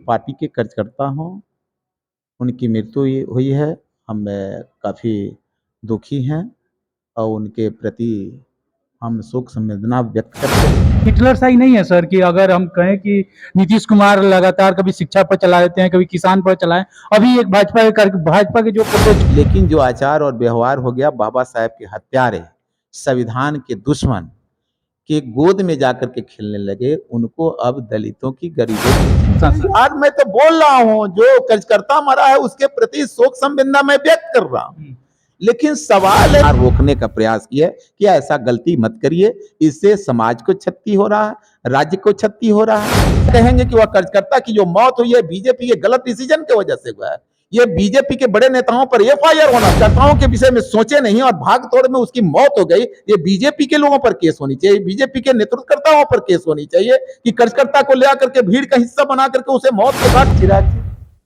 Party के कार्यकर्ता हूँ, उनकी मृत्यु हुई है। हम काफ़ी दुखी हैं और उनके प्रति हम शोक संवेदना व्यक्त करते हैं। हिटलर सा ही नहीं है सर कि अगर हम कहें कि नीतीश कुमार लगातार कभी शिक्षा पर चला देते हैं, कभी किसान पर चलाएं, अभी एक भाजपा के जो लेकिन जो आचार और व्यवहार हो गया, बाबा साहेब के हत्यारे, संविधान के दुश्मन के गोद में जाकर के खेलने लगे, उनको अब दलितों की, गरीबों की। आज मैं तो बोल रहा हूँ, जो कार्यकर्ता मरा है उसके प्रति शोक संवेदना मैं व्यक्त कर रहा हूँ, लेकिन सवाल है रोकने का प्रयास किया कि ऐसा गलती मत करिए, इससे समाज को क्षति हो रहा है, राज्य को क्षति हो रहा है। कहेंगे कि वह कार्यकर्ता की जो मौत हुई है बीजेपी के गलत डिसीजन की वजह से हुआ है। ये बीजेपी के बड़े नेताओं पर एफआईआर होना, कार्यकर्ताओं के विषय में सोचे नहीं और भाग तोड़ में उसकी मौत हो गई। ये बीजेपी के लोगों पर केस होनी चाहिए, बीजेपी के नेतृत्वकर्ताओं पर केस होनी चाहिए कि कार्यकर्ता को ले आकर के भीड़ का हिस्सा बना करके उसे मौत के बाद।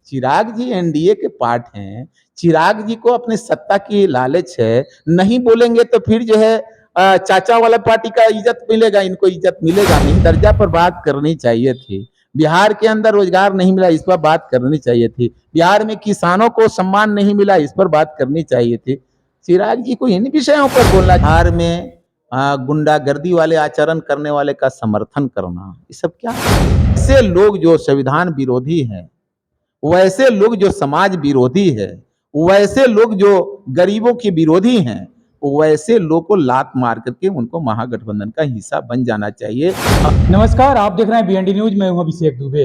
चिराग जी एनडीए के पार्ट हैं। चिराग जी को अपने सत्ता की लालच है, नहीं बोलेंगे तो फिर जो है चाचा वाला पार्टी का इज्जत मिलेगा, इनको इज्जत मिलेगा नहीं। दर्जा पर बात करनी चाहिए थी। बिहार के अंदर रोजगार नहीं मिला, इस पर बात करनी चाहिए थी। बिहार में किसानों को सम्मान नहीं मिला, इस पर बात करनी चाहिए थी। चिराग जी को इन विषयों पर बोलना। बिहार में गुंडागर्दी वाले आचरण करने वाले का समर्थन करना, ये सब क्या है? ऐसे लोग जो संविधान विरोधी हैं, वैसे लोग जो समाज विरोधी है, वैसे लोग जो गरीबों के विरोधी हैं, वैसे लोग को लात मार करके उनको महागठबंधन का हिस्सा बन जाना चाहिए। नमस्कार, आप देख रहे हैं बीएनडी न्यूज। मैं हूं अभिषेक दुबे।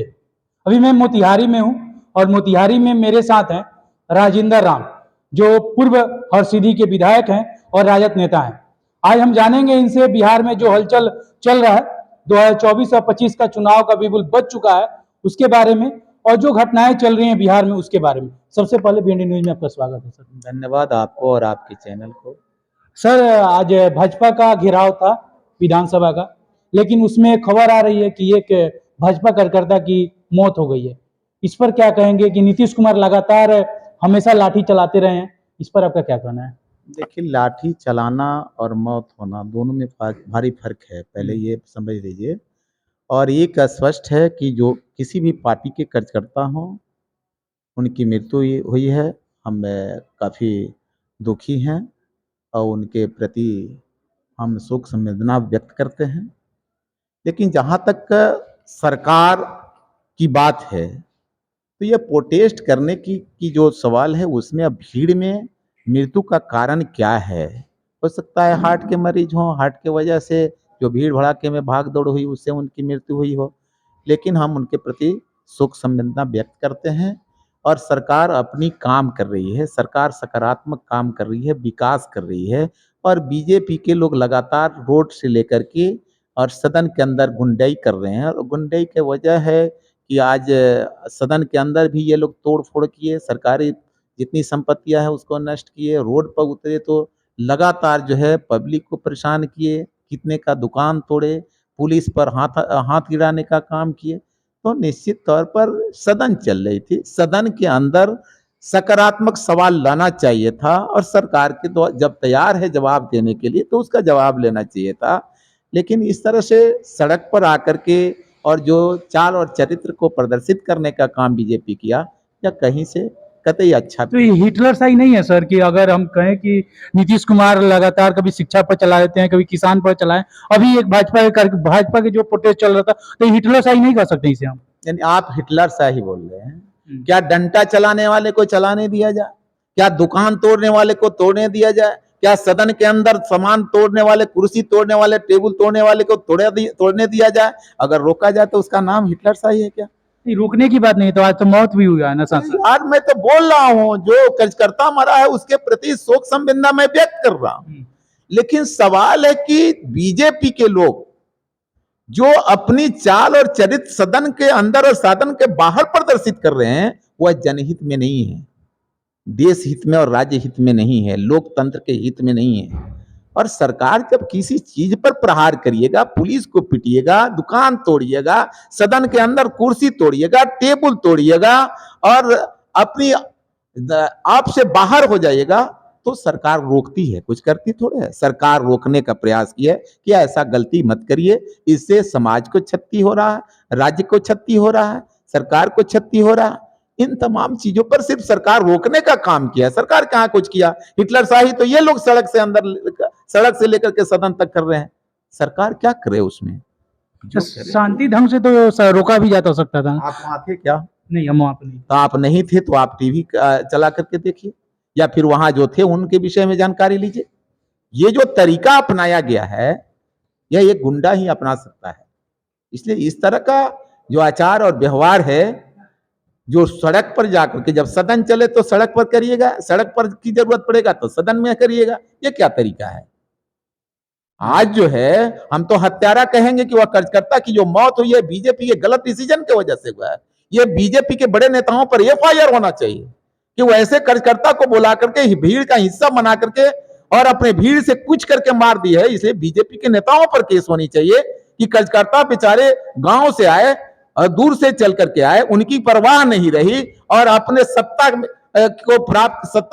अभी मैं मोतिहारी में हूं और मोतिहारी में मेरे साथ हैं राजेंद्र राम, जो पूर्व हरसिद्धि के विधायक हैं और राजद नेता हैं। आज हम जानेंगे इनसे बिहार में जो हलचल चल रहा है, 2024 और 25 का चुनाव का बिगुल बज चुका है, उसके बारे में, और जो घटनाएं चल रही हैं बिहार में उसके बारे में। सबसे पहले बीएनडी न्यूज में आपका स्वागत है सर। धन्यवाद आपको और आपके चैनल को। सर, आज भाजपा का घेराव था विधानसभा का, लेकिन उसमें खबर आ रही है कि एक भाजपा कार्यकर्ता की मौत हो गई है। इस पर क्या कहेंगे कि नीतीश कुमार लगातार हमेशा लाठी चलाते रहे हैं, इस पर आपका क्या कहना है? देखिए, लाठी चलाना और मौत होना दोनों में भारी फर्क है, पहले ये समझ लीजिए। और एक स्पष्ट है कि जो किसी भी पार्टी के कार्यकर्ता हों, उनकी मृत्यु हुई है। हम काफ़ी दुखी हैं और उनके प्रति हम शोक संवेदना व्यक्त करते हैं। लेकिन जहाँ तक सरकार की बात है, तो ये प्रोटेस्ट करने की जो सवाल है, उसमें अब भीड़ में मृत्यु का कारण क्या है? हो सकता है हार्ट के मरीज हों, हार्ट के वजह से जो भीड़ भड़ाके में भाग दौड़ हुई उससे उनकी मृत्यु हुई हो। लेकिन हम उनके प्रति शोक संवेदना व्यक्त करते हैं और सरकार अपनी काम कर रही है, सरकार सकारात्मक काम कर रही है, विकास कर रही है। और बीजेपी के लोग लगातार रोड से लेकर के और सदन के अंदर गुंडाई कर रहे हैं, और गुंडाई की वजह है कि आज सदन के अंदर भी ये लोग तोड़ फोड़ किए, सरकारी जितनी संपत्तियां है उसको नष्ट किए, रोड पर उतरे तो लगातार जो है पब्लिक को परेशान किए, कितने का दुकान तोड़े, पुलिस पर हाथ हाथ गिराने का काम किए। तो निश्चित तौर पर सदन चल रही थी, सदन के अंदर सकारात्मक सवाल लाना चाहिए था और सरकार के द्वारा जब तैयार है जवाब देने के लिए तो उसका जवाब लेना चाहिए था। लेकिन इस तरह से सड़क पर आकर के और जो चाल और चरित्र को प्रदर्शित करने का काम बीजेपी किया, या कहीं से कतई अच्छा। तो ये हिटलर सा ही नहीं है सर कि अगर हम कहें कि नीतीश कुमार लगातार कभी शिक्षा पर चला देते हैं, कभी किसान पर चलाएं, अभी एक भाजपा के जो प्रोटेस्ट चल रहा था, तो हिटलर सा ही नहीं कर सकते इसे हम। यानी आप हिटलर सा ही बोल रहे हैं। क्या डंडा चलाने वाले को चलाने दिया जाए? क्या दुकान तोड़ने वाले को तोड़ने दिया जाए? क्या सदन के अंदर सामान तोड़ने वाले, कुर्सी तोड़ने वाले, टेबल तोड़ने वाले को तोड़ने दिया जाए? अगर रोका जाए तो उसका नाम हिटलर सा ही है क्या? रोकने की बात नहीं, तो आज तो मौत भी हुआ है ना सर। आज मैं तो बोल रहा हूँ, जो कार्यकर्ता मरा है उसके प्रति शोक संवेदना मैं व्यक्त कर रहा हूँ। लेकिन सवाल है कि बीजेपी के लोग जो अपनी चाल और चरित्र सदन के अंदर और सदन के बाहर प्रदर्शित कर रहे हैं, वह जनहित में नहीं है, देश हित में और राज्य हित में नहीं है, लोकतंत्र के हित में नहीं है। और सरकार जब किसी चीज पर प्रहार करिएगा, पुलिस को पिटिएगा, दुकान तोड़िएगा, सदन के अंदर कुर्सी तोड़िएगा, टेबल तोड़िएगा और अपनी आप से बाहर हो जाइएगा, तो सरकार रोकती है, कुछ करती थोड़े है। सरकार रोकने का प्रयास किया कि ऐसा गलती मत करिए, इससे समाज को क्षति हो रहा है, राज्य को क्षति हो रहा है, सरकार को क्षति हो रहा। इन तमाम चीजों पर सिर्फ सरकार रोकने का काम किया, सरकार कहाँ कुछ किया। हिटलर शाही तो ये लोग सड़क से लेकर के सदन तक कर रहे हैं, सरकार क्या करे उसमें। शांति ढंग से तो रोका भी जा सकता था। आप वहां थे क्या? नहीं, हम वहां पर नहीं। तो आप नहीं थे तो आप टीवी चला करके देखिए, या फिर वहां जो थे उनके विषय में जानकारी लीजिए। ये जो तरीका अपनाया गया है, यह एक गुंडा ही अपना सकता है। इसलिए इस तरह का जो आचार और व्यवहार है, जो सड़क पर जाकर के, जब सदन चले तो सड़क पर करिएगा, सड़क पर की जरूरत पड़ेगा तो सदन में करिएगा, ये क्या तरीका है। आज जो है हम तो हत्यारा कहेंगे कि वह कार्यकर्ता की जो मौत हुई है बीजेपी के गलत डिसीजन की वजह से हुआ है। ये बीजेपी के बड़े नेताओं पर एफआईआर होना चाहिए कि वो ऐसे कार्यकर्ता को बुला करके भीड़ का हिस्सा बना करके और अपने भीड़ से कुछ करके मार दी है। इसलिए बीजेपी के नेताओं पर केस होनी चाहिए कि कार्यकर्ता बेचारे गांव से आए और दूर से चल करके आए, उनकी परवाह नहीं रही और अपने सत्ता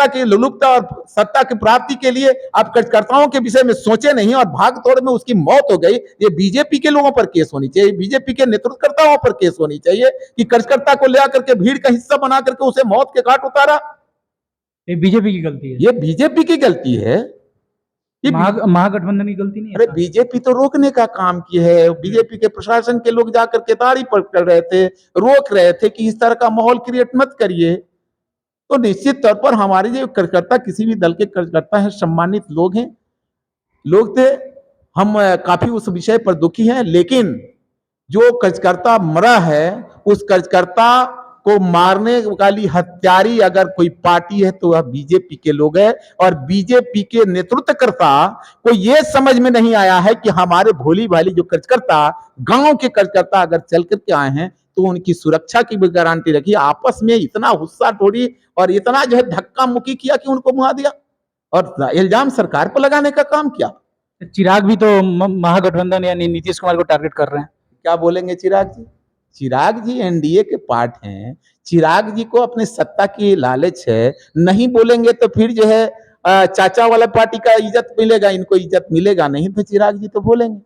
की लुलुपता और सत्ता की प्राप्ति के लिए आप कार्यकर्ताओं के विषय में सोचे नहीं और भाग दौड़ में उसकी मौत हो गई। ये बीजेपी के लोगों पर केस होनी चाहिए, बीजेपी के नेतृत्वकर्ताओं पर केस होनी चाहिए कि कार्यकर्ता को ले आकर के भीड़ का हिस्सा बना करके उसे मौत के घाट उतारा। ये बीजेपी की गलती है, ये बीजेपी की गलती है, ये महागठबंधन की गलती नहीं है। अरे बीजेपी तो रोकने का काम की है। बीजेपी के प्रशासन के लोग जाकर के ताड़ी पकड़ रहे थे, रोक रहे थे कि इस तरह का माहौल क्रिएट मत करिए। तो निश्चित तौर पर हमारे जो कार्यकर्ता, किसी भी दल के कार्यकर्ता हैं, सम्मानित लोग हैं, लोग थे, हम काफी उस विषय पर दुखी हैं। लेकिन जो कार्यकर्ता मरा है, उस कार्यकर्ता को मारने वाली हत्यारी अगर कोई पार्टी है तो वह बीजेपी के लोग हैं। और बीजेपी के नेतृत्वकर्ता को यह समझ में नहीं आया है कि हमारे भोली भाली जो कार्यकर्ता, गांव के कार्यकर्ता अगर चल करके आए हैं तो उनकी सुरक्षा की भी गारंटी रखी। आपस में इतना गुस्सा तोड़ी और इतना जो है धक्का मुक्की किया कि उनको मुआ दिया और इल्जाम सरकार पर लगाने का काम किया। चिराग भी तो महागठबंधन यानी नीतीश कुमार को टारगेट कर रहे हैं। क्या बोलेंगे चिराग जी? चिराग जी एनडीए के पार्ट हैं, चिराग जी को अपने सत्ता की लालच है। नहीं बोलेंगे तो फिर जो है चाचा वाला पार्टी का इज्जत मिलेगा, इनको इज्जत मिलेगा नहीं, तो चिराग जी तो बोलेंगे,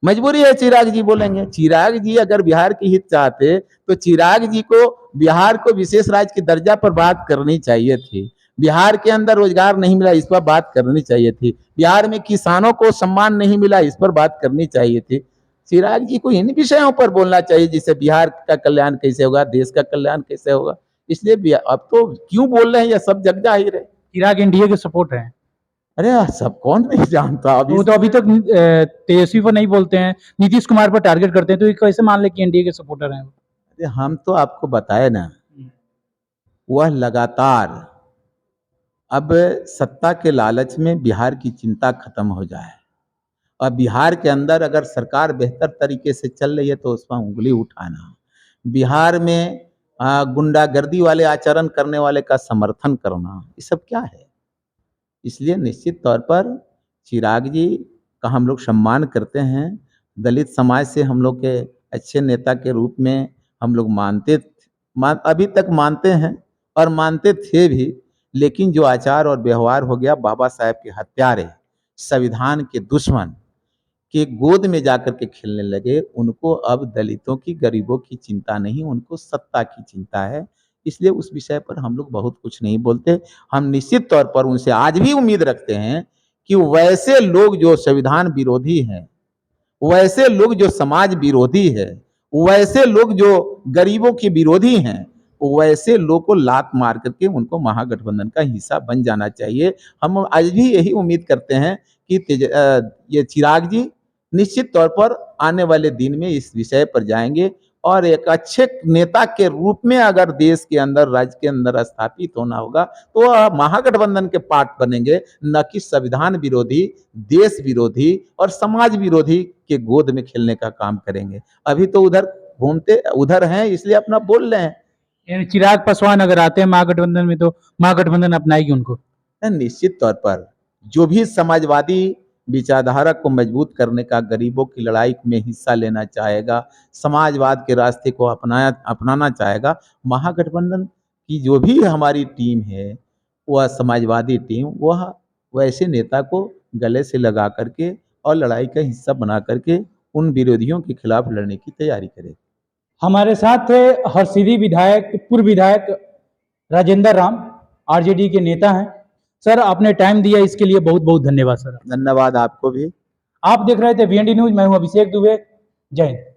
मजबूरी है, चिराग जी बोलेंगे। चिराग जी अगर बिहार की हित चाहते तो चिराग जी को बिहार को विशेष राज्य की दर्जा पर बात करनी चाहिए थी। बिहार के अंदर रोजगार नहीं मिला, इस पर बात करनी चाहिए थी। बिहार में किसानों को सम्मान नहीं मिला, इस पर बात करनी चाहिए थी। चिराग जी को इन विषयों पर बोलना चाहिए, जिससे बिहार का कल्याण कैसे होगा, देश का कल्याण कैसे होगा। इसलिए अब तो क्यों बोल रहे हैं, यह सब जग जाहिर है। चिराग एनडीए के सपोर्ट है। अरे सब कौन नहीं जानता। वो तो अभी तक तेजस्वी पर नहीं बोलते हैं, नीतीश कुमार पर टारगेट करते हैं, तो ये कैसे मान ले कि एनडीए के सपोर्टर हैं। अरे हम तो आपको बताए ना, वह लगातार अब सत्ता के लालच में बिहार की चिंता खत्म हो जाए और बिहार के अंदर अगर सरकार बेहतर तरीके से चल रही है तो उस पर उंगली उठाना, बिहार में गुंडागर्दी वाले आचरण करने वाले का समर्थन करना, ये सब क्या है। इसलिए निश्चित तौर पर चिराग जी का हम लोग सम्मान करते हैं। दलित समाज से हम लोग के अच्छे नेता के रूप में हम लोग अभी तक मानते हैं और मानते थे भी। लेकिन जो आचार और व्यवहार हो गया, बाबा साहेब के हत्यारे, संविधान के दुश्मन के गोद में जाकर के खेलने लगे। उनको अब दलितों की, गरीबों की चिंता नहीं, उनको सत्ता की चिंता है। इसलिए उस विषय पर हम लोग बहुत कुछ नहीं बोलते। हम निश्चित तौर पर उनसे आज भी उम्मीद रखते हैं कि वैसे लोग जो संविधान विरोधी हैं, वैसे लोग जो समाज विरोधी है, वैसे लोग जो गरीबों के विरोधी हैं, वैसे लोग को लात मार करके उनको महागठबंधन का हिस्सा बन जाना चाहिए। हम आज भी यही उम्मीद करते हैं कि ये चिराग जी निश्चित तौर पर आने वाले दिन में इस विषय पर जाएंगे और एक अच्छे नेता के रूप में अगर देश के अंदर, राज्य के अंदर स्थापित होना होगा तो वह महागठबंधन के पार्ट बनेंगे, न कि संविधान विरोधी, देश विरोधी और समाज विरोधी के गोद में खेलने का काम करेंगे। अभी तो उधर हैं, इसलिए अपना बोल रहे हैं। चिराग पासवान अगर आते हैं महागठबंधन में तो महागठबंधन अपनाएगी उनको। निश्चित तौर पर जो भी समाजवादी विचारधारा को मजबूत करने का, गरीबों की लड़ाई में हिस्सा लेना चाहेगा, समाजवाद के रास्ते को अपनाना चाहेगा, महागठबंधन की जो भी हमारी टीम है, वह समाजवादी टीम, वह वैसे नेता को गले से लगा करके और लड़ाई का हिस्सा बना करके उन विरोधियों के खिलाफ लड़ने की तैयारी करेगी। हमारे साथ थे हरसिद्धि विधायक, पूर्व विधायक राजेंद्र राम, आरजेडी के नेता हैं। सर, आपने टाइम दिया, इसके लिए बहुत बहुत धन्यवाद सर। धन्यवाद आपको भी। आप देख रहे थे वीएनडी न्यूज, मैं हूं अभिषेक दुबे। जय हिंद।